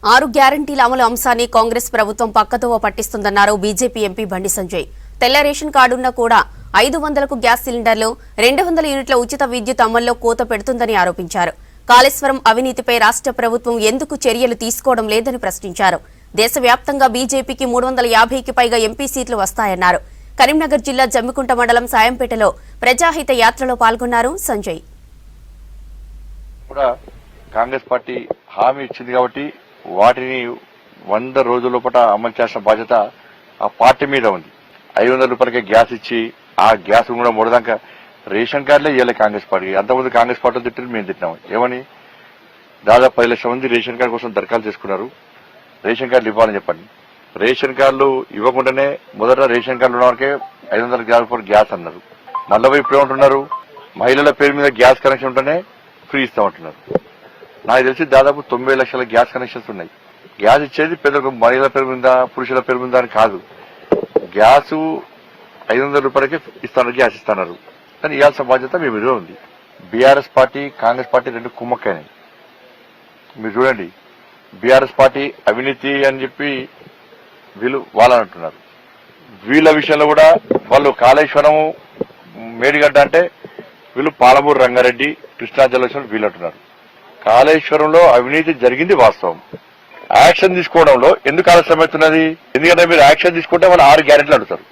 6 గ్యారంటీల అమలు అంశాన్ని కాంగ్రెస్ ప్రభుత్వం పక్కదోవ పట్టిస్తుందన్నారు బీజేపీ ఎంపీ బండి సంజయ్. తెల్ల రేషన్ కార్డున్నా కూడా 500కు గ్యాస్ సిలిండర్లు, 200 యూనిట్ల ఉచిత విద్యుత్ అమల్లో కోత పెడుతుందని ఆరోపించారు. కాళేశ్వరం అవినీతిపై రాష్ట్ర ప్రభుత్వం ఎందుకు చర్యలు తీసుకోవడం లేదని ప్రశ్నించారు. దేశవ్యాప్తంగా బీజేపీకి 350కి పైగా ఎంపీ సీట్లు వస్తాయన్నారు. కరీంనగర్ జిల్లా జమ్మికుంట మండలం సాయంపేటలో ప్రజాహిత యాత్రలో పాల్గొన్నారు సంజయ్. కాంగ్రెస్ పార్టీ హామీ ఇచ్చింది కాబట్టి వాటిని 100 రోజుల లోపల అమలు చేసిన బాధ్యత ఆ పార్టీ మీద ఉంది. 500 రూపాయలకే గ్యాస్ ఇచ్చి ఆ గ్యాస్ కూడా మూడదాకా రేషన్ కార్డులే ఇవ్వలే కాంగ్రెస్ పార్టీ. అంతకుముందు కాంగ్రెస్ పార్టీ తిట్టి మేము తిట్టినాము. ఏమని దాదాపు 10 లక్షల మంది రేషన్ కార్డు కోసం దరఖాస్తు చేసుకున్నారు. రేషన్ కార్డులు ఇవ్వాలని చెప్పండి. రేషన్ కార్డులు ఇవ్వకుండానే మొదట రేషన్ కార్డులు ఉన్న వరకే 500 రూపాయలు గ్యాస్ అన్నారు. మళ్ళీ ఇప్పుడు ఏమంటున్నారు, మహిళల పేరు మీద గ్యాస్ కనెక్షన్ ఉంటేనే ఫ్రీ ఇస్తామంటున్నారు. నాకు తెలిసి దాదాపు 90 లక్షల గ్యాస్ కనెక్షన్స్ ఉన్నాయి. గ్యాస్ ఇచ్చేది పెద్ద మహిళల పేరు మీద, పురుషుల పేరు మీద అని కాదు. గ్యాస్ 500 రూపాయలకే ఇస్తాను, గ్యాస్ ఇస్తున్నారు. కానీ ఇవ్వాల్సిన బాధ్యత మీ మీద ఉంది. బీఆర్ఎస్ పార్టీ, కాంగ్రెస్ పార్టీ రెండు కుమ్మక్కైనాయి. మీరు చూడండి, బీఆర్ఎస్ పార్టీ అవినీతి అని చెప్పి వీళ్ళు వాళ్ళనంటున్నారు. వీళ్ళ విషయంలో కూడా వాళ్ళు కాళేశ్వరం, మేడిగడ్డ అంటే వీళ్ళు పాలమూరు రంగారెడ్డి, కృష్ణా జలాశయం వీళ్ళు అంటున్నారు. కాళేశ్వరంలో అవినీతి జరిగింది వాస్తవం. యాక్షన్ తీసుకోవడంలో ఎందుకు ఆలస్యం అవుతున్నది? ఎందుకంటే మీరు యాక్షన్ తీసుకుంటే వాళ్ళు 6 గ్యారెంటీలు అడుగుతారు.